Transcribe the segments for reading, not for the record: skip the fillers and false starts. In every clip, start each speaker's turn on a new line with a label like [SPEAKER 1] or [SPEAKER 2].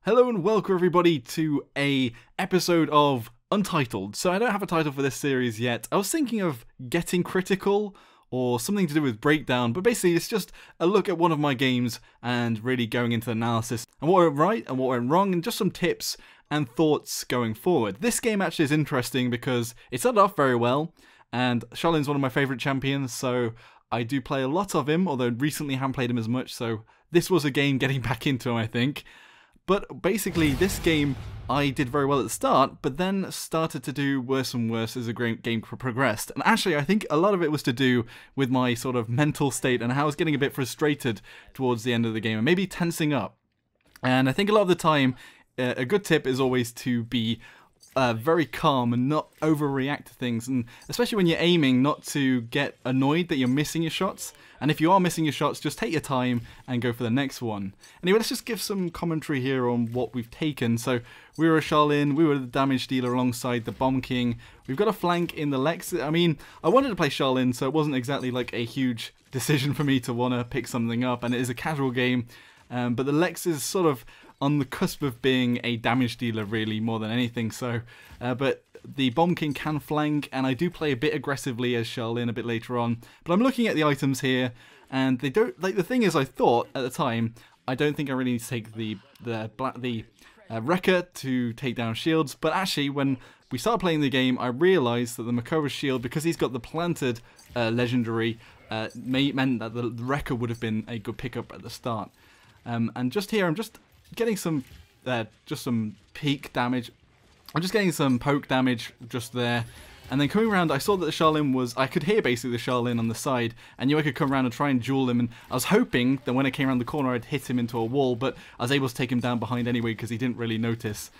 [SPEAKER 1] Hello and welcome everybody to a episode of Untitled. So I don't have a title for this series yet. I was thinking of Getting Critical or something to do with Breakdown, but basically it's just a look at one of my games and really going into analysis and what went right and what went wrong and just some tips and thoughts going forward. This game actually is interesting because it started off very well and Sha Lin's one of my favourite champions, so I do play a lot of him, although recently I haven't played him as much, so this was a game getting back into him, I think. But basically, this game, I did very well at the start, but then started to do worse and worse as the game progressed. And actually, I think a lot of it was to do with my sort of mental state and how I was getting a bit frustrated towards the end of the game, and maybe tensing up. And I think a lot of the time, a good tip is always to be very calm and not overreact to things, and especially when you're aiming, not to get annoyed that you're missing your shots. And if you are missing your shots, just take your time and go for the next one. Anyway, let's just give some commentary here on what we've taken. So we were a Sha Lin, we were the damage dealer alongside the Bomb King. We've got a flank in the Lex. I mean, I wanted to play Sha Lin, so it wasn't exactly like a huge decision for me to want to pick something up, and it is a casual game. But the Lex is sort of on the cusp of being a damage dealer really more than anything. So, but the Bomb King can flank, and I do play a bit aggressively as Sha Lin a bit later on. But I'm looking at the items here, and they don't, like, the thing is, I thought at the time, I don't think I really need to take the Wrecker to take down shields, but actually when we started playing the game, I realised that the Makora's shield, because he's got the planted legendary, meant that the Wrecker would have been a good pickup at the start. And just here, I'm just getting some peak damage. I'm just getting some poke damage just there. And then coming around, I saw that the Sha Lin was... I could hear basically the Sha Lin on the side. I knew I could come around and try and duel him. And I was hoping that when I came around the corner, I'd hit him into a wall. But I was able to take him down behind anyway because he didn't really notice.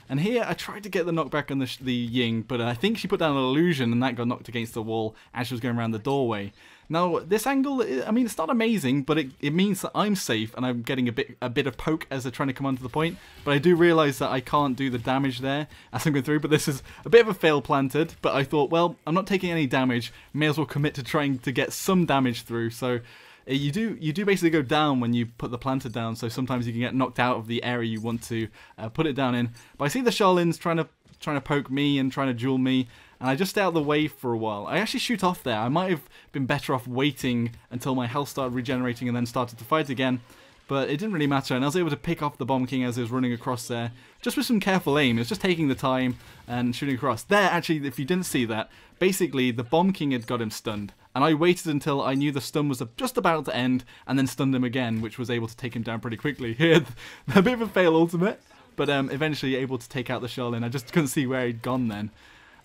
[SPEAKER 1] And here, I tried to get the knockback on the Ying, but I think she put down an illusion and that got knocked against the wall as she was going around the doorway. Now, this angle, I mean, it's not amazing, but it means that I'm safe and I'm getting a bit of poke as they're trying to come onto the point. But I do realise that I can't do the damage there as I'm going through, but this is a bit of a fail planted. But I thought, well, I'm not taking any damage, may as well commit to trying to get some damage through. So you do basically go down when you put the planter down, so sometimes you can get knocked out of the area you want to put it down in. But I see the Sha Lin's trying to poke me and trying to duel me, and I just stay out of the way for a while. I actually shoot off there. I might have been better off waiting until my health started regenerating and then started to fight again, but it didn't really matter, and I was able to pick off the Bomb King as he was running across there, just with some careful aim. It was just taking the time and shooting across. There, actually, if you didn't see that, basically the Bomb King had got him stunned, and I waited until I knew the stun was just about to end, and then stunned him again, which was able to take him down pretty quickly. He had a bit of a fail ultimate, but eventually able to take out the Sha Lin. I just couldn't see where he'd gone then.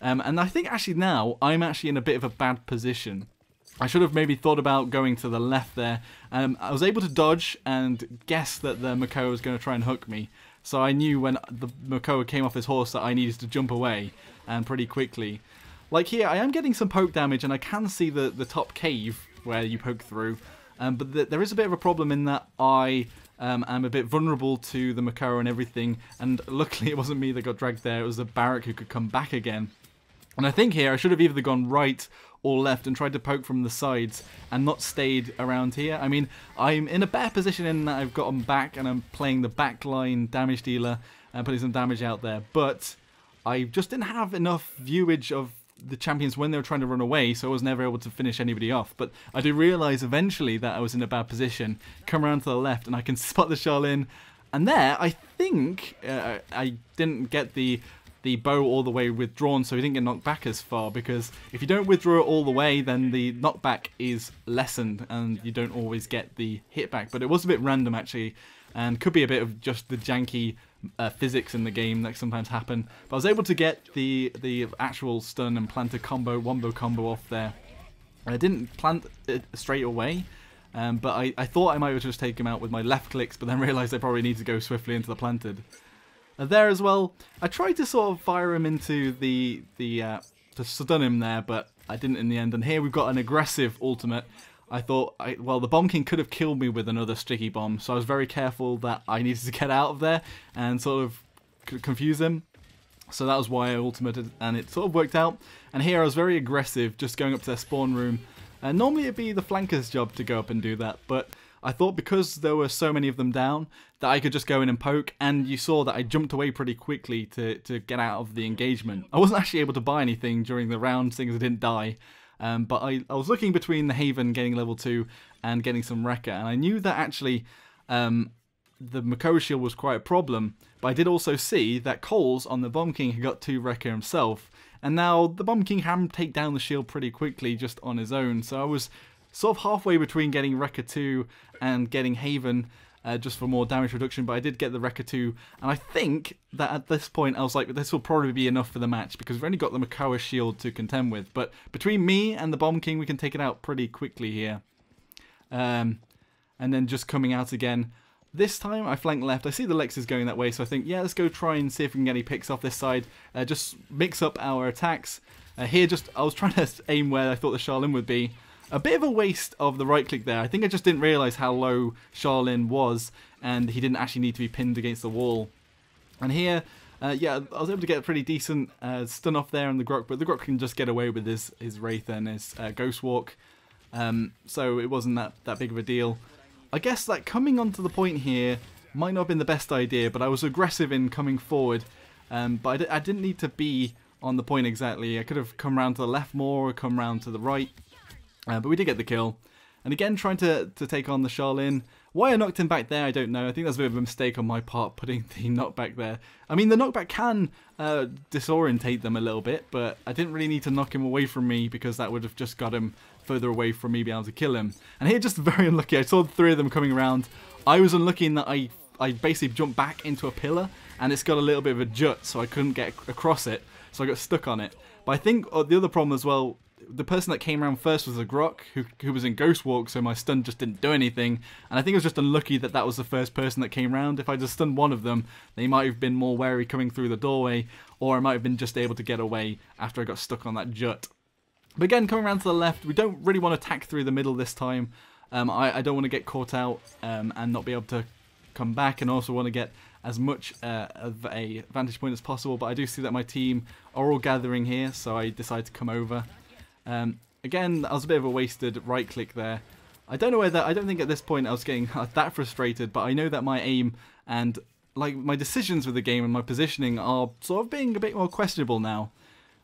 [SPEAKER 1] And I think actually now, I'm actually in a bit of a bad position. I should have maybe thought about going to the left there. I was able to dodge and guess that the Makora was going to try and hook me. So I knew when the Makora came off his horse that I needed to jump away, and pretty quickly. Like here, I am getting some poke damage, and I can see the top cave where you poke through. But there is a bit of a problem in that I am a bit vulnerable to the Makora and everything. And luckily it wasn't me that got dragged there, it was the Barrack who could come back again. And I think here I should have either gone right or left and tried to poke from the sides and not stayed around here. I mean, I'm in a better position in that I've gotten back and I'm playing the backline damage dealer and putting some damage out there. But I just didn't have enough viewage of the champions when they were trying to run away, so I was never able to finish anybody off. But I do realise eventually that I was in a bad position. Come around to the left and I can spot the Sha Lin. And there, I think I didn't get the bow all the way withdrawn, so he didn't get knocked back as far, because if you don't withdraw it all the way, then the knockback is lessened and you don't always get the hit back. But it was a bit random actually, and could be a bit of just the janky physics in the game that sometimes happen. But I was able to get the actual stun and planted combo, wombo combo off there. I didn't plant it straight away, but I thought I might have just taken him out with my left clicks, but then realised I probably need to go swiftly into the planted. There as well, I tried to sort of fire him into to stun him there, but I didn't in the end. And here we've got an aggressive ultimate. I thought, well, the Bomb King could have killed me with another sticky bomb, so I was very careful that I needed to get out of there and sort of confuse him. So that was why I ultimated, and it sort of worked out. And here I was very aggressive, just going up to their spawn room. Normally it'd be the flanker's job to go up and do that, but I thought because there were so many of them down that I could just go in and poke, and you saw that I jumped away pretty quickly to get out of the engagement. I wasn't actually able to buy anything during the round, seeing as I didn't die. But I was looking between the Haven getting level 2 and getting some Wrecker, and I knew that actually the Makoa shield was quite a problem, but I did also see that Coles on the Bomb King had got 2 Wrecker himself, and now the Bomb King can take down the shield pretty quickly just on his own, so I was sort of halfway between getting Wrecker 2 and getting Haven just for more damage reduction, but I did get the Wrecker 2, and I think that at this point I was like, this will probably be enough for the match, because we've only got the Makoa shield to contend with, but between me and the Bomb King we can take it out pretty quickly here. And then just coming out again. This time I flank left. I see the Lex is going that way, so I think, yeah, let's go try and see if we can get any picks off this side. Just mix up our attacks. Here, I was trying to aim where I thought the Sha Lin would be. A bit of a waste of the right click there. I think I just didn't realise how low Sha Lin was, and he didn't actually need to be pinned against the wall. And here, yeah, I was able to get a pretty decent stun off there on the Grok, but the Grok can just get away with his Wraith and his Ghost Walk. So it wasn't that big of a deal. I guess that coming onto the point here might not have been the best idea, but I was aggressive in coming forward. But I didn't need to be on the point exactly. I could have come around to the left more or come around to the right. But we did get the kill. And again, trying to take on the Sha Lin. Why I knocked him back there, I don't know. I think that's a bit of a mistake on my part, putting the knockback there. I mean, the knockback can disorientate them a little bit, but I didn't really need to knock him away from me, because that would have just got him further away from me being able to kill him. And here, just very unlucky. I saw the 3 of them coming around. I was unlucky in that I basically jumped back into a pillar, and it's got a little bit of a jut, so I couldn't get across it, so I got stuck on it. But I think the other problem as well, the person that came around first was a Grok, who was in Ghost Walk, so my stun just didn't do anything. And I think it was just unlucky that that was the first person that came around. If I just stunned one of them, they might have been more wary coming through the doorway, or I might have been just able to get away after I got stuck on that jut. But again, coming around to the left, we don't really want to attack through the middle this time. I don't want to get caught out and not be able to come back, and also want to get as much of a vantage point as possible. But I do see that my team are all gathering here, so I decide to come over. Again, that was a bit of a wasted right click there. I don't know whether, I don't think at this point I was getting that frustrated, but I know that my aim and like my decisions with the game and my positioning are sort of being a bit more questionable now.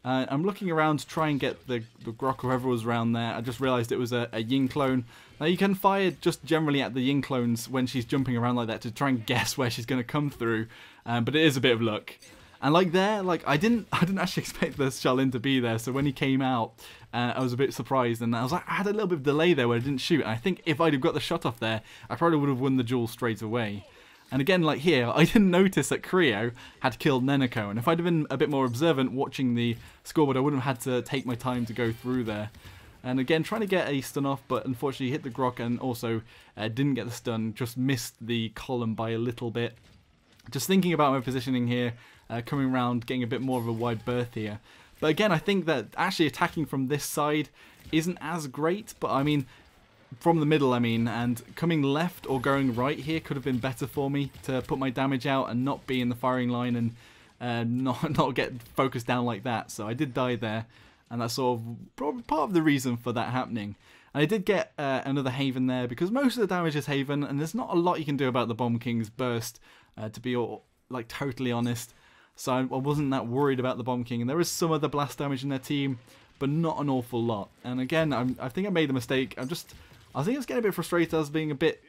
[SPEAKER 1] I'm looking around to try and get the Grok, whoever was around there. I just realised it was a Ying clone. Now you can fire just generally at the Ying clones when she's jumping around like that to try and guess where she's going to come through, but it is a bit of luck. And like there, like I didn't actually expect the Sha Lin to be there. So when he came out, I was a bit surprised, and I was like, I had a little bit of delay there where I didn't shoot. And I think if I'd have got the shot off there, I probably would have won the duel straight away. And again, like here, I didn't notice that Creo had killed Neneko, and if I'd have been a bit more observant watching the scoreboard, I wouldn't have had to take my time to go through there. And again, trying to get a stun off, but unfortunately hit the Grok and also didn't get the stun, just missed the column by a little bit. Just thinking about my positioning here, coming around, getting a bit more of a wide berth here. But again, I think that actually attacking from this side isn't as great, but I mean, from the middle, I mean, and coming left or going right here could have been better for me to put my damage out and not be in the firing line and not get focused down like that. So I did die there, and that's sort of probably part of the reason for that happening. And I did get another Haven there, because most of the damage is Haven, and there's not a lot you can do about the Bomb King's burst, to be like totally honest. So I wasn't that worried about the Bomb King, and there is some other blast damage in their team, but not an awful lot. And again, I think I made a mistake. I think I was getting a bit frustrated. I was being a bit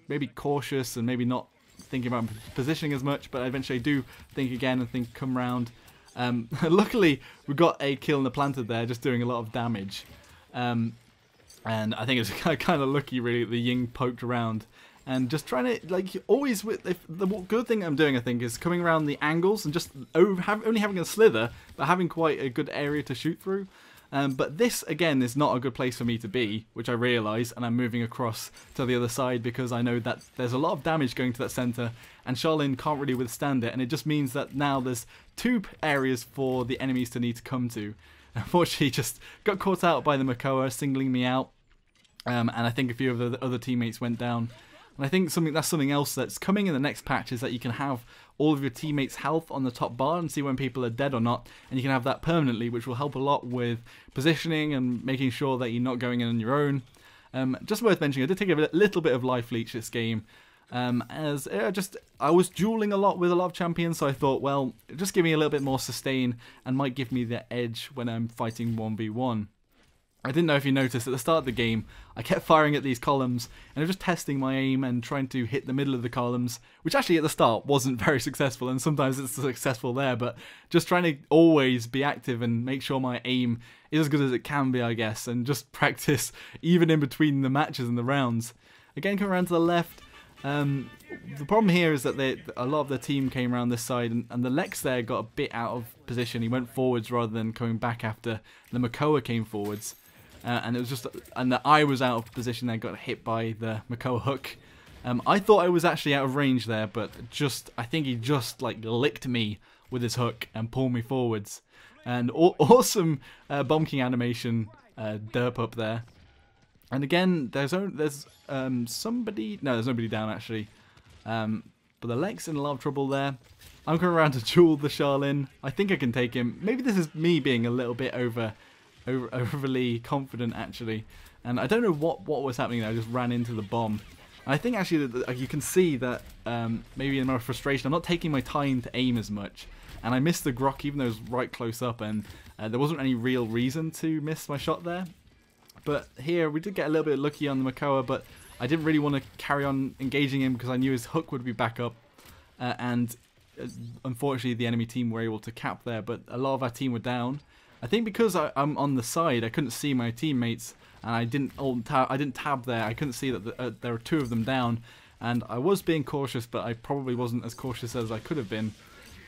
[SPEAKER 1] maybe cautious and maybe not thinking about positioning as much, but I eventually do think again and think come round. Luckily, we got a kill in the planted there, just doing a lot of damage. And I think it was kind of lucky, really, that the Ying poked around. And just trying to, like, always, the good thing I'm doing, I think, is coming around the angles and just only having a slither, but having quite a good area to shoot through. But this, again, is not a good place for me to be, which I realise, and I'm moving across to the other side because I know that there's a lot of damage going to that centre, and Sha Lin can't really withstand it, and it just means that now there's 2 areas for the enemies to need to come to. Unfortunately, just got caught out by the Makoa, singling me out, and I think a few of the other teammates went down. And I think that's something else that's coming in the next patch, is that you can have all of your teammates' health on the top bar and see when people are dead or not, and you can have that permanently, which will help a lot with positioning and making sure that you're not going in on your own. Just worth mentioning, I did take a little bit of life leech this game. As I was dueling a lot with a lot of champions, so I thought, well, just give me a little bit more sustain and might give me the edge when I'm fighting 1v1. I didn't know if you noticed, at the start of the game, I kept firing at these columns, and I was just testing my aim and trying to hit the middle of the columns, which actually at the start wasn't very successful, and sometimes it's successful there, but just trying to always be active and make sure my aim is as good as it can be, I guess, and just practice even in between the matches and the rounds. Again, coming around to the left, the problem here is that a lot of the team came around this side, and the Lex there got a bit out of position. He went forwards rather than coming back after the Makoa came forwards. And it was just, and I was out of position there, got hit by the Makoa hook. I thought I was actually out of range there, but I think he just like licked me with his hook and pulled me forwards. And awesome Bomb King animation derp up there. And again, there's somebody, no, there's nobody down actually. But the Lex in a lot of trouble there. I'm coming around to duel the Sha Lin. I think I can take him. Maybe this is me being a little bit overly confident actually, and I don't know what was happening there. I just ran into the bomb. I think actually that you can see that maybe in my frustration I'm not taking my time to aim as much, and I missed the grok even though it was right close up, and there wasn't any real reason to miss my shot there. But here we did get a little bit lucky on the Makoa, but I didn't really want to carry on engaging him because I knew his hook would be back up, and unfortunately the enemy team were able to cap there, but a lot of our team were down. I think because I'm on the side, I couldn't see my teammates, and I didn't tab there. I couldn't see that there were two of them down, and I was being cautious, but I probably wasn't as cautious as I could have been.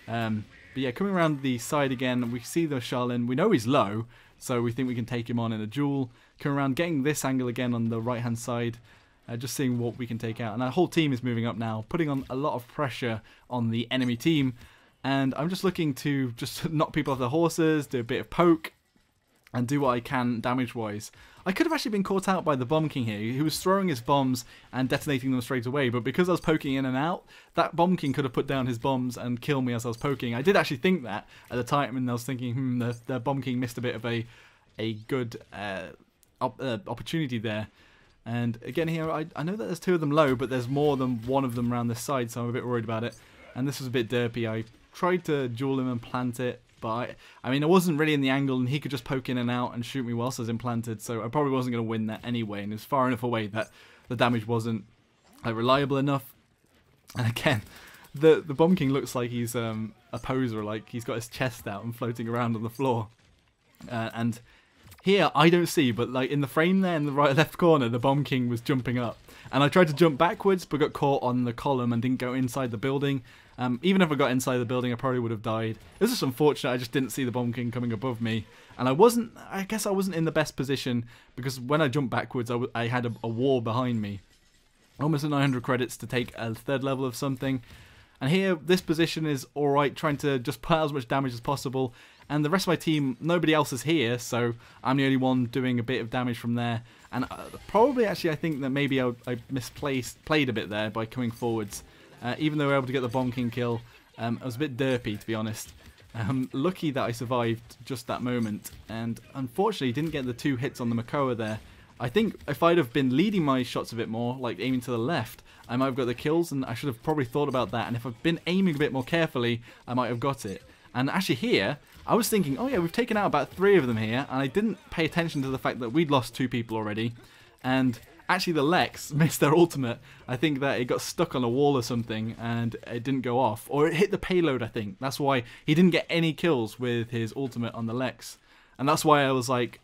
[SPEAKER 1] But yeah, coming around the side again, we see the Sha Lin. We know he's low, so we think we can take him on in a duel. Coming around, getting this angle again on the right-hand side, just seeing what we can take out. And our whole team is moving up now, putting on a lot of pressure on the enemy team. And I'm just looking to just knock people off their horses, do a bit of poke, and do what I can damage-wise. I could have actually been caught out by the Bomb King here. He was throwing his bombs and detonating them straight away, but because I was poking in and out, that Bomb King could have put down his bombs and killed me as I was poking. I did actually think that at the time, and I was thinking, the Bomb King missed a bit of a good opportunity there. And again here, I know that there's two of them low, but there's more than one of them around this side, so I'm a bit worried about it. And this was a bit derpy. I tried to duel him and plant it, but I mean I wasn't really in the angle, and he could just poke in and out and shoot me whilst I was implanted, so I probably wasn't going to win that anyway, and it was far enough away that the damage wasn't reliable enough. And again, the Bomb King looks like he's a poser, like he's got his chest out and floating around on the floor. And here I don't see, but like in the frame there in the right left corner, the Bomb King was jumping up, and I tried to jump backwards but got caught on the column and didn't go inside the building. Even if I got inside the building, I probably would have died. It was just unfortunate. I just didn't see the Bomb King coming above me, and I guess I wasn't in the best position, because when I jumped backwards, I had a wall behind me. Almost 900 credits to take a third level of something. And here, this position is alright, trying to just put out as much damage as possible. And the rest of my team, nobody else is here, so I'm the only one doing a bit of damage from there. And probably, actually, I think that maybe I played a bit there by coming forwards. Even though we were able to get the Bomb King kill, it was a bit derpy, to be honest. Lucky that I survived just that moment, and unfortunately didn't get the 2 hits on the Makoa there. I think if I'd have been leading my shots a bit more, like aiming to the left, I might have got the kills, and I should have probably thought about that. And if I'd been aiming a bit more carefully, I might have got it. And actually here, I was thinking, oh yeah, we've taken out about 3 of them here, and I didn't pay attention to the fact that we'd lost 2 people already. And actually the Lex missed their ultimate. I think that it got stuck on a wall or something and it didn't go off. Or it hit the payload, I think. That's why he didn't get any kills with his ultimate on the Lex. And that's why I was like,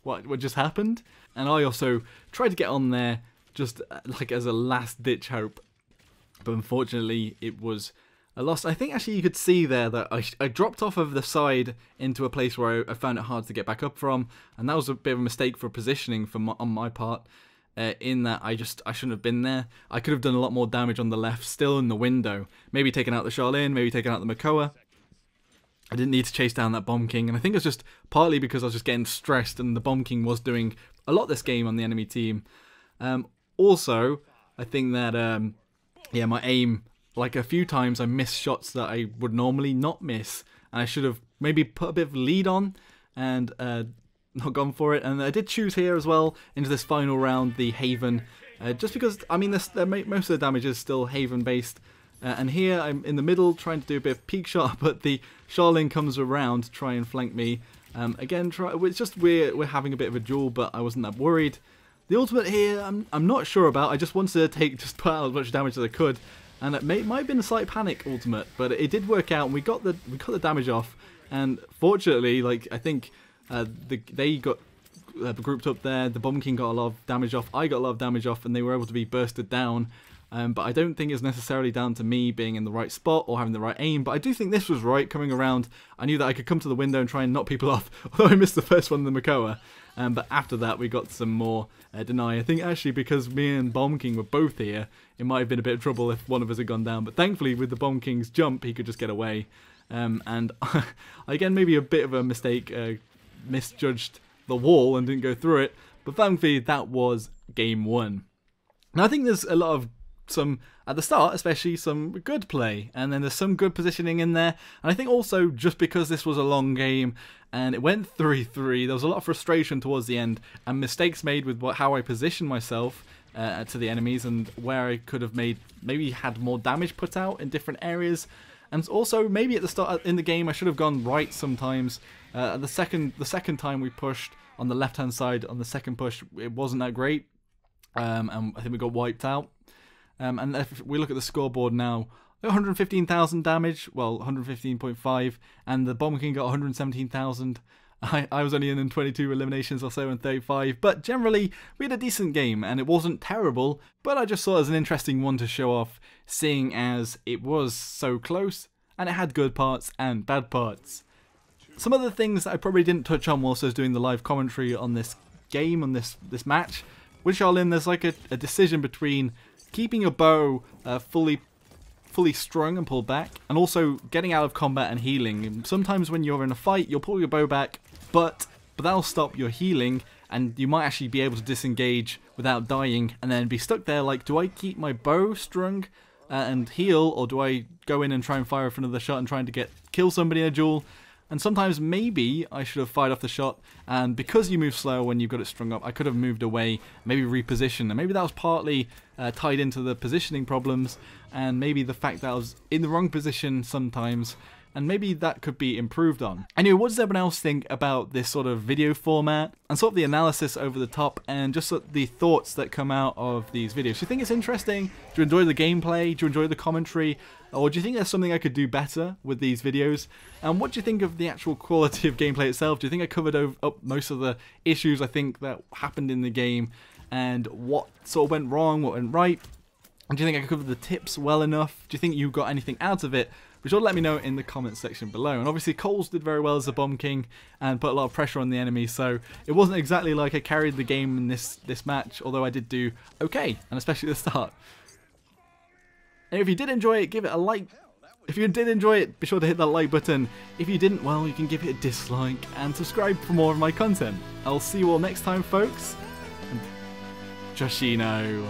[SPEAKER 1] what just happened? And I also tried to get on there just like as a last ditch hope. But unfortunately it was a loss. I think actually you could see there that I dropped off of the side into a place where I found it hard to get back up from. And that was a bit of a mistake for positioning on my part. In that I shouldn't have been there. I could have done a lot more damage on the left, still in the window. Maybe taken out the Sha Lin, maybe taken out the Makoa. I didn't need to chase down that Bomb King, and I think it's just partly because I was just getting stressed, and the Bomb King was doing a lot this game on the enemy team. Also, I think that yeah, my aim, like a few times I missed shots that I would normally not miss, and I should have maybe put a bit of lead on and not gone for it. And I did choose here as well into this final round the Haven, just because I mean most of the damage is still Haven based. And here I'm in the middle trying to do a bit of peek shot, but the Sha Lin comes around to try and flank me. Again, it's just we're having a bit of a duel, but I wasn't that worried. The ultimate here, I'm not sure about. I just wanted to put out as much damage as I could, and it might have been a slight panic ultimate, but it did work out. And we got the damage off, and fortunately, like I think they got grouped up there. The Bomb King got a lot of damage off. I got a lot of damage off, and they were able to be bursted down. But I don't think it's necessarily down to me being in the right spot or having the right aim, but I do think this was right, coming around. I knew that I could come to the window and try and knock people off, although I missed the first one in the Makoa. But after that we got some more deny. I think actually because me and Bomb King were both here, it might have been a bit of trouble if one of us had gone down, but thankfully with the Bomb King's jump he could just get away. And again, maybe a bit of a mistake, misjudged the wall and didn't go through it, but thankfully that was game 1. Now I think there's a lot of at the start, especially some good play, and then there's some good positioning in there. And I think also just because this was a long game and it went 3-3, there was a lot of frustration towards the end and mistakes made with how I positioned myself to the enemies, and where I could have maybe had more damage put out in different areas. And also maybe at the start in the game I should have gone right sometimes. The second time we pushed on the left hand side on the second push, it wasn't that great, and I think we got wiped out. And if we look at the scoreboard now, 115,000 damage, well 115.5, and the Bomb King got 117,000. I was only in 22 eliminations or so and 35, but generally we had a decent game and it wasn't terrible, but I just saw it as an interesting one to show off, seeing as it was so close and it had good parts and bad parts. Some of the things that I probably didn't touch on whilst I was doing the live commentary on this game, on this match, with Sha Lin, there's like a decision between keeping your bow fully strung and pulled back, and also getting out of combat and healing. And sometimes when you're in a fight, you'll pull your bow back, but that'll stop your healing, and you might actually be able to disengage without dying, and then be stuck there like, do I keep my bow strung and heal, or do I go in and try and fire off another shot and trying to kill somebody in a duel? And sometimes maybe I should have fired off the shot, and because you move slow when you've got it strung up, I could have moved away, maybe repositioned, and maybe that was partly tied into the positioning problems, and maybe the fact that I was in the wrong position sometimes, and maybe that could be improved on. Anyway, what does everyone else think about this sort of video format, and sort of the analysis over the top, and just sort of the thoughts that come out of these videos? Do you think it's interesting? Do you enjoy the gameplay? Do you enjoy the commentary? Or do you think there's something I could do better with these videos? And what do you think of the actual quality of gameplay itself? Do you think I covered up most of the issues I think that happened in the game, and what sort of went wrong, what went right? And do you think I covered the tips well enough? Do you think you got anything out of it? Be sure to let me know in the comments section below. And obviously Coles did very well as a Bomb King and put a lot of pressure on the enemy, so it wasn't exactly like I carried the game in this match, although I did do okay, and especially at the start. And if you did enjoy it, give it a like. If you did enjoy it, be sure to hit that like button. If you didn't, well, you can give it a dislike and subscribe for more of my content. I'll see you all next time, folks. And Joshino.